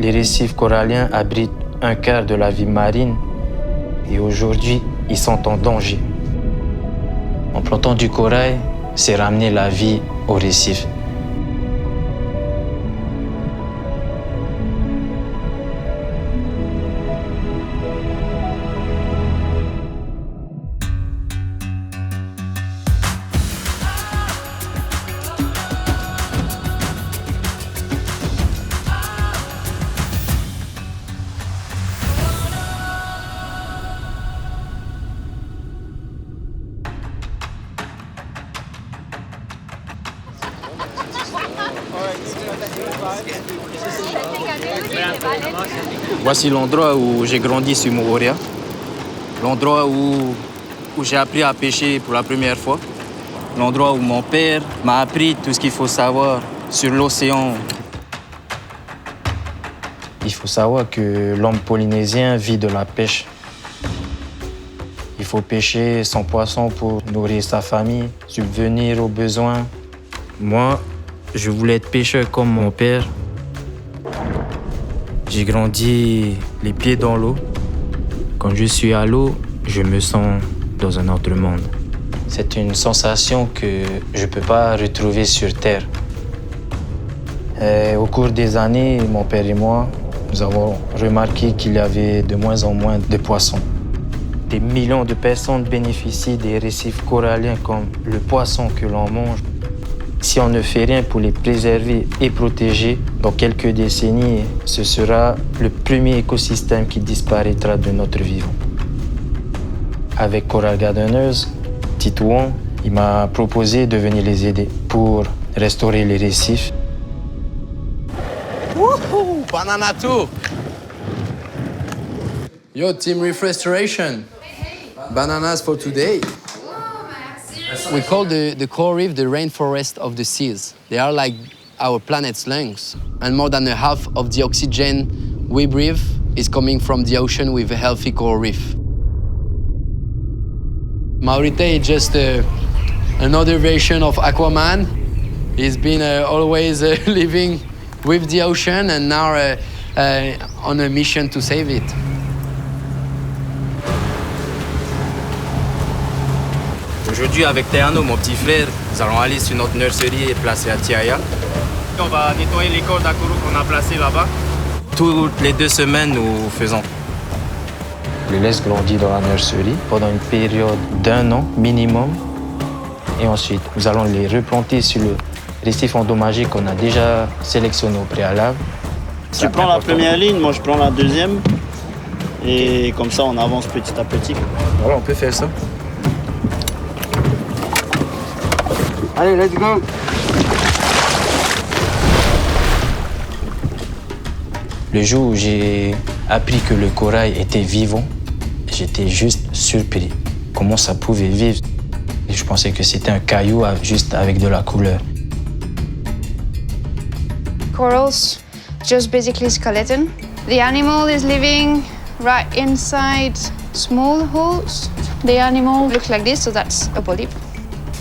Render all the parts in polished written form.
les récifs coralliens abritent un quart de la vie marine et aujourd'hui, ils sont en danger. En plantant du corail, c'est ramener la vie aux récifs. Voici l'endroit où j'ai grandi sur Moorea, l'endroit où j'ai appris à pêcher pour la première fois, l'endroit où mon père m'a appris tout ce qu'il faut savoir sur l'océan. Il faut savoir que l'homme polynésien vit de la pêche. Il faut pêcher son poisson pour nourrir sa famille, subvenir aux besoins. Moi, je voulais être pêcheur comme mon père. J'ai grandi les pieds dans l'eau. Quand je suis à l'eau, je me sens dans un autre monde. C'est une sensation que je ne peux pas retrouver sur Terre. Et au cours des années, mon père et moi, nous avons remarqué qu'il y avait de moins en moins de poissons. Des millions de personnes bénéficient des récifs coralliens comme le poisson que l'on mange. Si on ne fait rien pour les préserver et protéger, dans quelques décennies, ce sera le premier écosystème qui disparaîtra de notre vivant. Avec Coral Gardeners, Titouan, il m'a proposé de venir les aider pour restaurer les récifs. Woohoo! Banana too! Yo, Team Reef Restoration. Bananas for today. We call the coral reef the rainforest of the seas. They are like our planet's lungs. And more than a half of the oxygen we breathe is coming from the ocean with a healthy coral reef. Maurite is just another version of Aquaman. He's been always living with the ocean and now on a mission to save it. Aujourd'hui, avec Théano, mon petit frère, nous allons aller sur notre nurserie placée à Tiaya. On va nettoyer les cordes à coraux qu'on a placées là-bas. Toutes les 2 semaines, nous faisons. On les laisse grandir dans la nurserie pendant une période d'1 an minimum. Et ensuite, nous allons les replanter sur le récif endommagé qu'on a déjà sélectionné au préalable. Tu prends la première ligne, moi je prends la deuxième. Et comme ça, on avance petit à petit. Voilà, on peut faire ça. Allez, let's go! Le jour où j'ai appris que le corail était vivant, j'étais juste surpris. Comment ça pouvait vivre? Et je pensais que c'était un caillou juste avec de la couleur. Corals, just basically skeleton. The animal is living right inside small holes. The animal looks like this, so that's a polyp.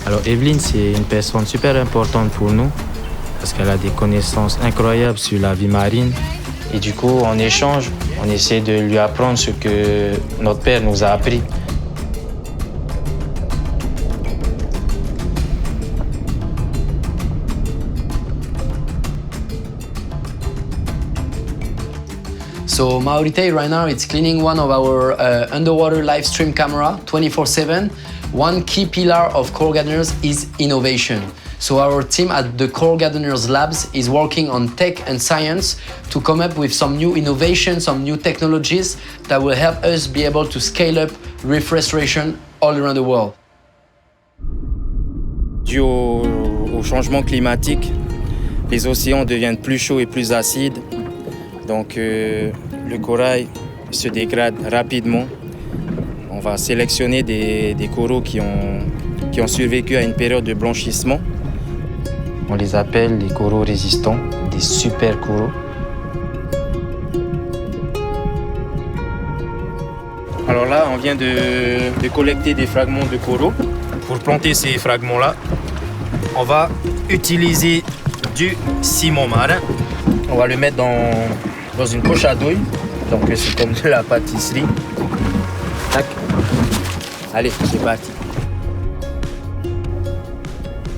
Alors Evelyne, c'est une personne super importante pour nous parce qu'elle a des connaissances incroyables sur la vie marine. Et du coup, en échange, on essaie de lui apprendre ce que notre père nous a appris. So Maurite right now it's cleaning one of our underwater live stream camera 24/7. One key pillar of Coral Gardeners is innovation. So our team at the Coral Gardeners Labs is working on tech and science to come up with some new innovations, some new technologies that will help us be able to scale up reef restoration all around the world. Dû au changement climatique, les océans deviennent plus chauds et plus acides. Donc le corail se dégrade rapidement. On va sélectionner des coraux qui ont survécu à une période de blanchissement. On les appelle les coraux résistants, des super coraux. Alors là, on vient de collecter des fragments de coraux. Pour planter ces fragments-là, on va utiliser du ciment marin. On va le mettre dans une poche à douille. Donc c'est comme de la pâtisserie. Tac. Allez, c'est parti.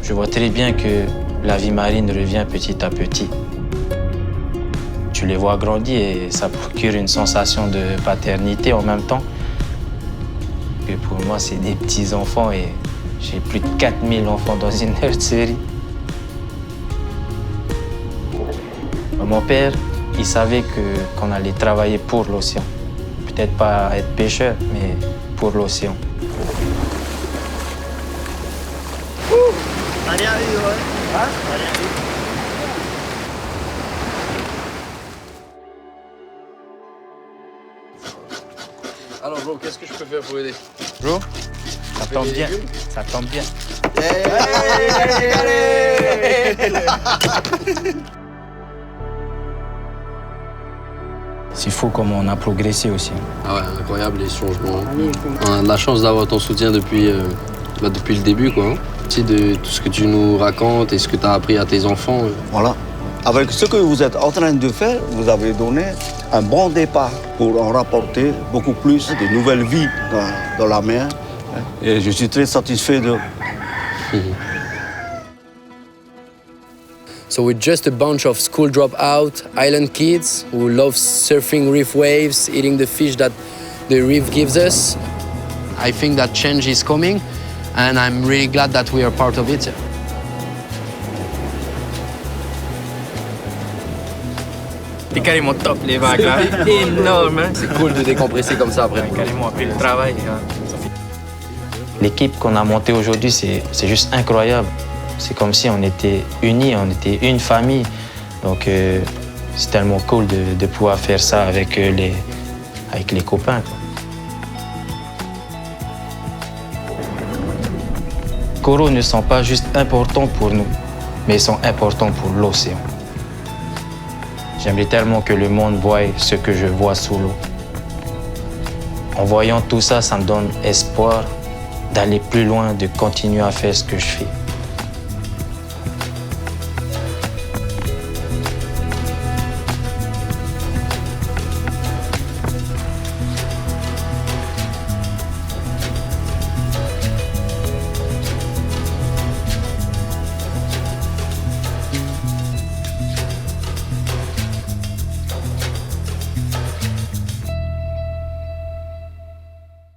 Je vois très bien que la vie marine revient petit à petit. Tu les vois grandir et ça procure une sensation de paternité en même temps. Et pour moi, c'est des petits-enfants et j'ai plus de 4000 enfants dans une nurserie. Mon père, il savait qu'on allait travailler pour l'océan. Peut-être pas être pêcheur, mais pour l'océan. Alors, bro, qu'est-ce que je peux faire pour aider? Bro, ça tombe bien. Ça tombe bien. C'est fou comment on a progressé aussi. Ah ouais, incroyable les changements. On a de la chance d'avoir ton soutien depuis le début, quoi. Merci de tout ce que tu nous racontes et ce que tu as appris à tes enfants. Voilà. Avec ce que vous êtes en train de faire, vous avez donné un bon départ pour en rapporter beaucoup plus de nouvelles vies dans la mer. Et je suis très satisfait de... So we're just a bunch of school dropout island kids who love surfing reef waves, eating the fish that the reef gives us. I think that change is coming, and I'm really glad that we are part of it. C'est carrément top les vagues là. Énorme. Hein? C'est cool de décompresser comme ça après. Carrément après le travail. L'équipe qu'on a montée aujourd'hui, c'est juste incroyable. C'est comme si on était unis, on était une famille. Donc c'est tellement cool de pouvoir faire ça avec les copains. Quoi. Les coraux ne sont pas juste importants pour nous, mais ils sont importants pour l'océan. J'aimerais tellement que le monde voie ce que je vois sous l'eau. En voyant tout ça, ça me donne espoir d'aller plus loin, de continuer à faire ce que je fais.